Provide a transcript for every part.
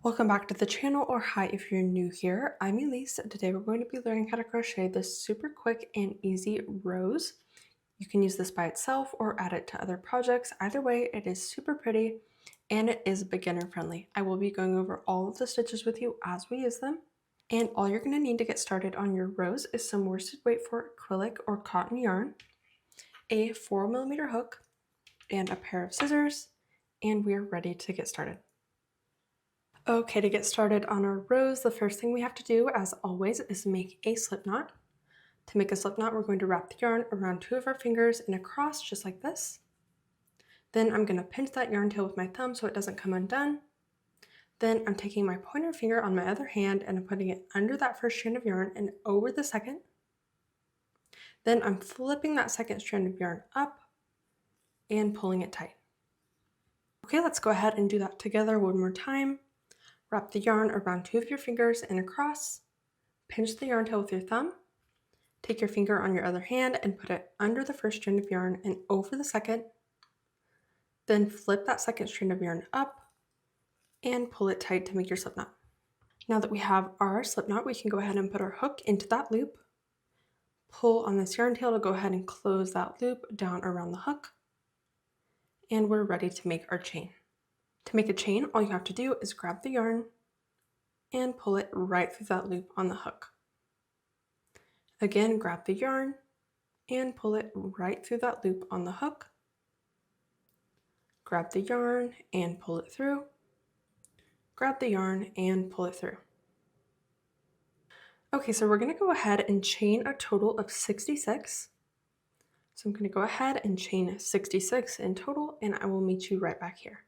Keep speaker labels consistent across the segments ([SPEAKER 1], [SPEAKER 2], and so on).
[SPEAKER 1] Welcome back to the channel, or hi if you're new here. I'm Elise. Today we're going to be learning how to crochet this super quick and easy rose. You can use this by itself or add it to other projects. Either way, it is super pretty and it is beginner friendly. I will be going over all of the stitches with you as we use them. And all you're going to need to get started on your rose is some worsted weight for acrylic or cotton yarn, a 4mm hook, and a pair of scissors, and we're ready to get started. Okay, to get started on our rose, the first thing we have to do, as always, is make a slip knot. To make a slip knot, we're going to wrap the yarn around two of our fingers and across, just like this. Then I'm going to pinch that yarn tail with my thumb so it doesn't come undone. Then I'm taking my pointer finger on my other hand and I'm putting it under that first strand of yarn and over the second. Then I'm flipping that second strand of yarn up and pulling it tight. Okay, let's go ahead and do that together one more time. Wrap the yarn around two of your fingers and across. Pinch the yarn tail with your thumb. Take your finger on your other hand and put it under the first strand of yarn and over the second. Then flip that second strand of yarn up and pull it tight to make your slip knot. Now that we have our slip knot, we can go ahead and put our hook into that loop. Pull on this yarn tail to go ahead and close that loop down around the hook. And we're ready to make our chain. To make a chain, all you have to do is grab the yarn and pull it right through that loop on the hook. Again, grab the yarn and pull it right through that loop on the hook. Grab the yarn and pull it through. Grab the yarn and pull it through. Okay, so we're going to go ahead and chain a total of 66. So I'm going to go ahead and chain 66 in total, and I will meet you right back here.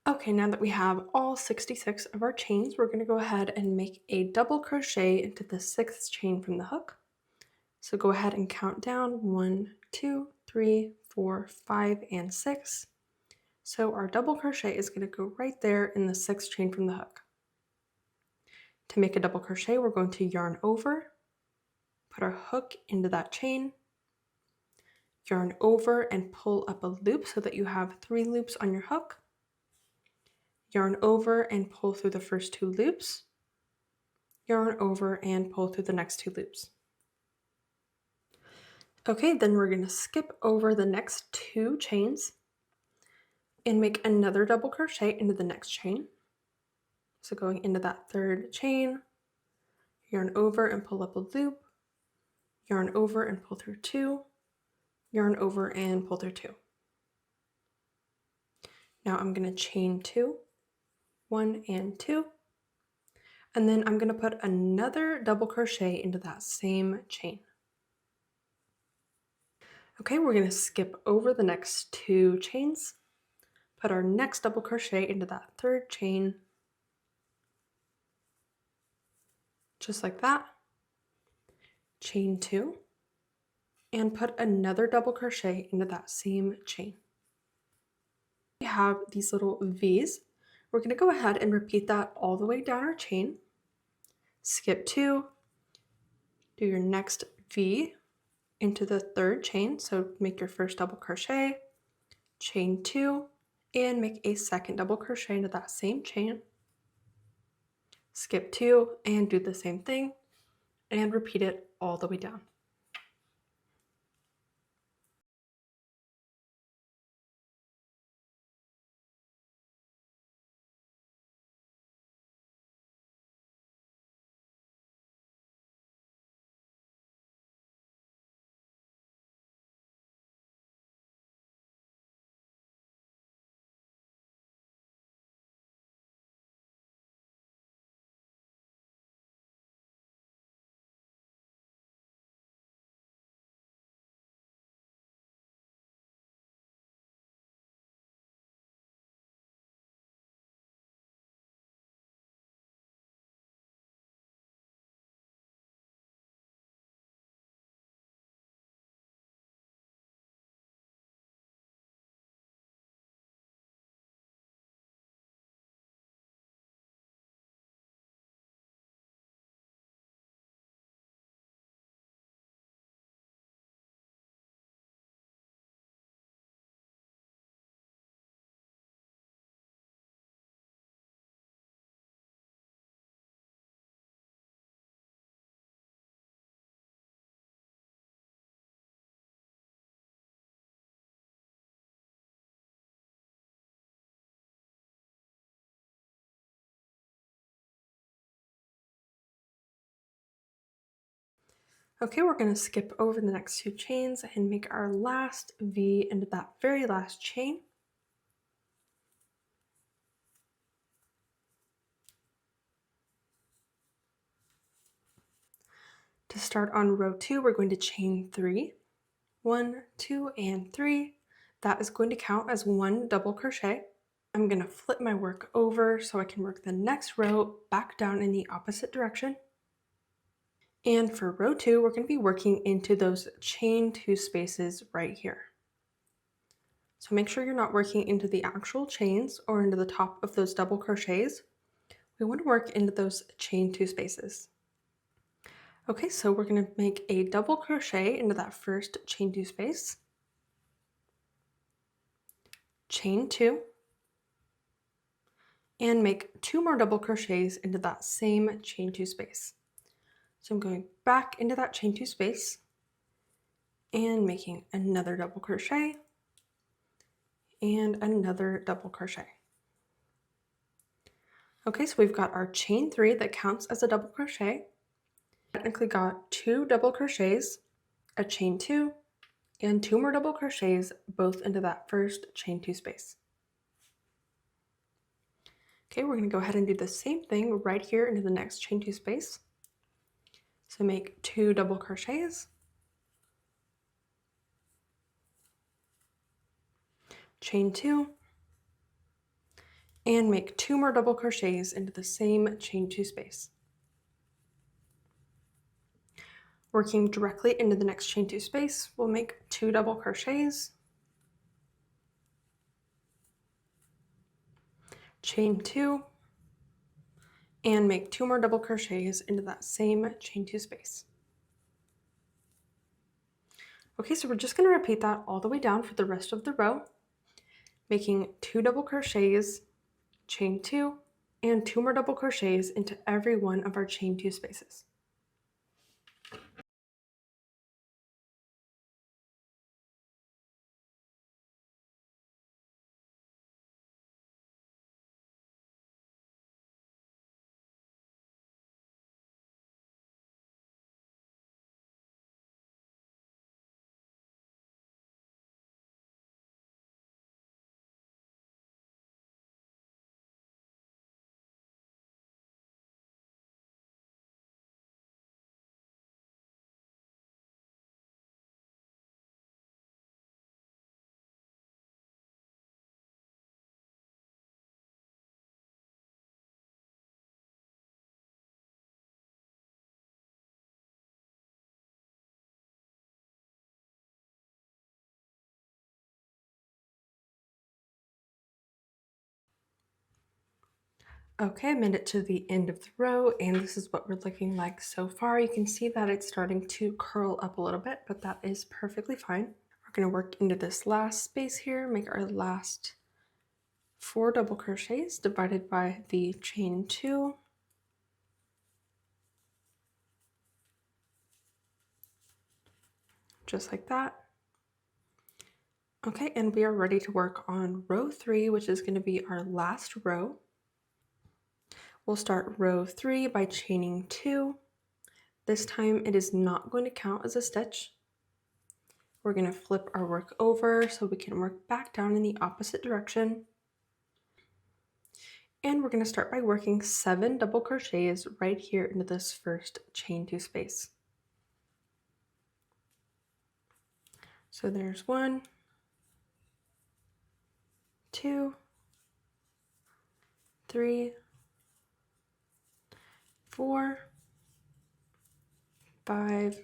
[SPEAKER 1] Okay, now that we have all 66 of our chains, we're going to go ahead and make a double crochet into the 6th chain from the hook. So go ahead and count down 1, 2, 3, 4, 5, and 6. So our double crochet is going to go right there in the 6th chain from the hook. To make a double crochet, we're going to yarn over, put our hook into that chain, yarn over and pull up a loop so that you have 3 loops on your hook. Yarn over and pull through the first 2 loops. Yarn over and pull through the next 2 loops. Okay, then we're going to skip over the next 2 chains and make another double crochet into the next chain. So going into that 3rd chain, yarn over and pull up a loop, yarn over and pull through 2, yarn over and pull through 2. Now I'm going to chain 2, 1 and 2, and then I'm going to put another double crochet into that same chain. Okay, we're going to skip over the next 2 chains, put our next double crochet into that 3rd chain, just like that, chain 2, and put another double crochet into that same chain. We have these little V's. We're going to go ahead and repeat that all the way down our chain. Skip 2, do your next V into the 3rd chain, so make your first double crochet, chain 2, and make a second double crochet into that same chain. Skip 2 and do the same thing and repeat it all the way down. Okay, we're going to skip over the next 2 chains and make our last V into that very last chain. To start on row 2, we're going to chain 3. 1, 2, and 3. That is going to count as 1 double crochet. I'm going to flip my work over so I can work the next row back down in the opposite direction. And for row 2, we're going to be working into those chain 2 spaces right here. So make sure you're not working into the actual chains or into the top of those double crochets. We want to work into those chain 2 spaces. Okay, so we're going to make a double crochet into that first chain 2 space. Chain 2. And make 2 more double crochets into that same chain 2 space. So I'm going back into that chain 2 space and making another double crochet and another double crochet. Okay, so we've got our chain 3 that counts as a double crochet. Technically got 2 double crochets, a chain 2, and 2 more double crochets both into that first chain 2 space. Okay, we're going to go ahead and do the same thing right here into the next chain 2 space. So make 2 double crochets, chain 2, and make 2 more double crochets into the same chain 2 space. Working directly into the next chain 2 space, we'll make 2 double crochets, chain 2, and make 2 more double crochets into that same chain 2 space. Okay, so we're just going to repeat that all the way down for the rest of the row, making 2 double crochets, chain 2, and 2 more double crochets into every one of our chain 2 spaces. Okay, I made it to the end of the row, and this is what we're looking like so far. You can see that it's starting to curl up a little bit, but that is perfectly fine. We're going to work into this last space here, make our last 4 double crochets divided by the chain 2. Just like that. Okay, and we are ready to work on row 3, which is going to be our last row. We'll start row 3 by chaining 2. This time it is not going to count as a stitch. We're going to flip our work over so we can work back down in the opposite direction. And we're going to start by working 7 double crochets right here into this first chain 2 space. So there's 1, 2, 3, 4, 5,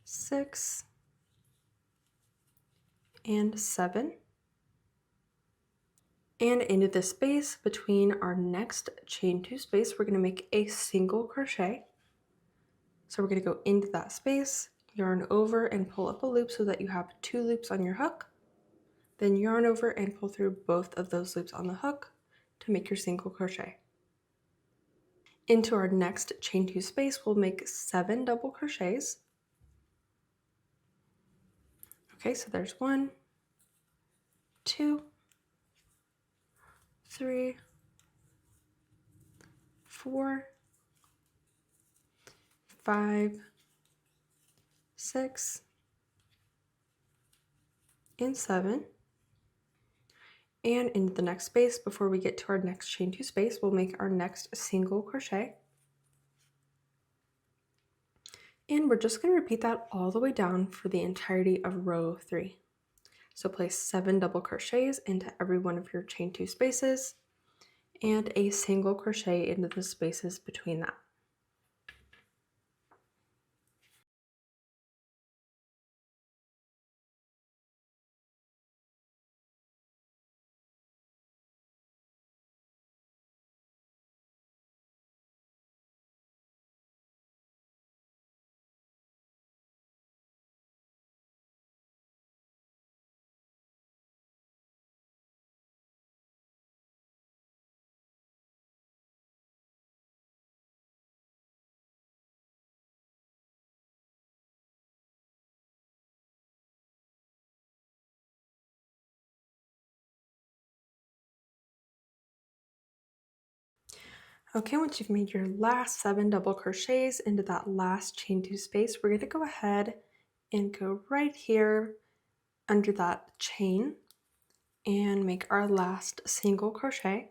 [SPEAKER 1] 6, and 7. And into the space between our next chain 2 space, we're going to make a single crochet. So we're going to go into that space, yarn over and pull up a loop so that you have 2 loops on your hook. Then yarn over and pull through both of those loops on the hook to make your single crochet. Into our next chain 2 space, we'll make 7 double crochets. Okay, so there's 1, 2, 3, 4, 5, 6, and 7. And in the next space, before we get to our next chain 2 space, we'll make our next single crochet. And we're just going to repeat that all the way down for the entirety of row 3. So place 7 double crochets into every one of your chain 2 spaces and a single crochet into the spaces between that. Okay, once you've made your last 7 double crochets into that last chain 2 space, we're going to go ahead and go right here under that chain and make our last single crochet.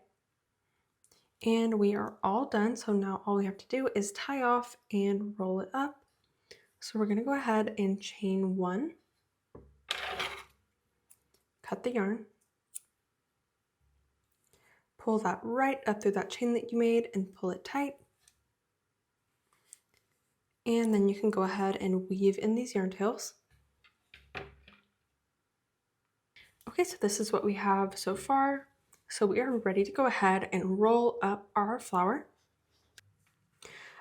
[SPEAKER 1] And we are all done, so now all we have to do is tie off and roll it up. So we're going to go ahead and chain 1, cut the yarn, pull that right up through that chain that you made and pull it tight. And then you can go ahead and weave in these yarn tails. Okay, so this is what we have so far. So we are ready to go ahead and roll up our flower.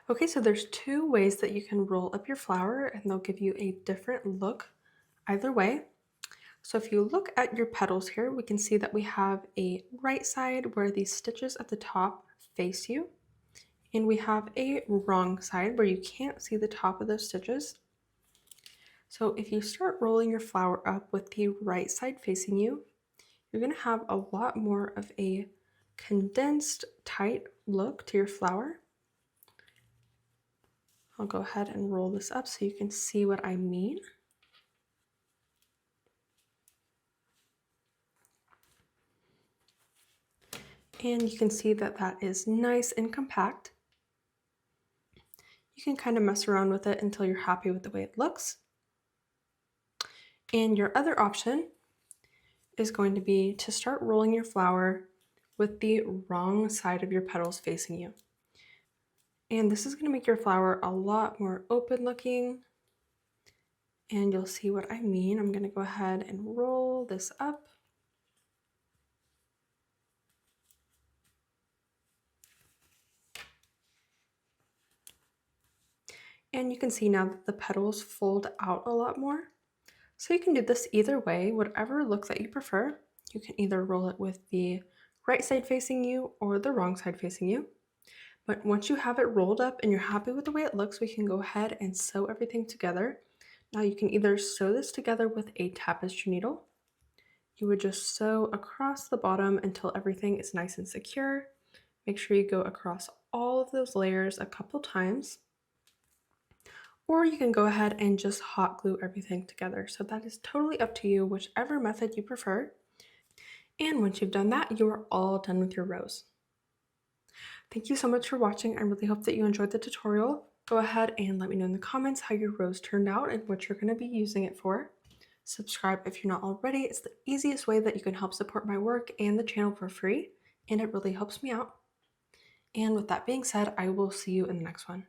[SPEAKER 1] Okay, so there's 2 ways that you can roll up your flower and they'll give you a different look either way. So if you look at your petals here, we can see that we have a right side where these stitches at the top face you, and we have a wrong side where you can't see the top of those stitches. So if you start rolling your flower up with the right side facing you, you're going to have a lot more of a condensed, tight look to your flower. I'll go ahead and roll this up so you can see what I mean. And you can see that that is nice and compact. You can kind of mess around with it until you're happy with the way it looks. And your other option is going to be to start rolling your flower with the wrong side of your petals facing you. And this is going to make your flower a lot more open looking. And you'll see what I mean. I'm going to go ahead and roll this up. And you can see now that the petals fold out a lot more. So you can do this either way, whatever look that you prefer. You can either roll it with the right side facing you or the wrong side facing you. But once you have it rolled up and you're happy with the way it looks, we can go ahead and sew everything together. Now you can either sew this together with a tapestry needle. You would just sew across the bottom until everything is nice and secure. Make sure you go across all of those layers a couple times. Or you can go ahead and just hot glue everything together. So that is totally up to you, whichever method you prefer. And once you've done that, you are all done with your rows. Thank you so much for watching. I really hope that you enjoyed the tutorial. Go ahead and let me know in the comments how your rows turned out and what you're going to be using it for. Subscribe if you're not already. It's the easiest way that you can help support my work and the channel for free, and it really helps me out. And with that being said, I will see you in the next one.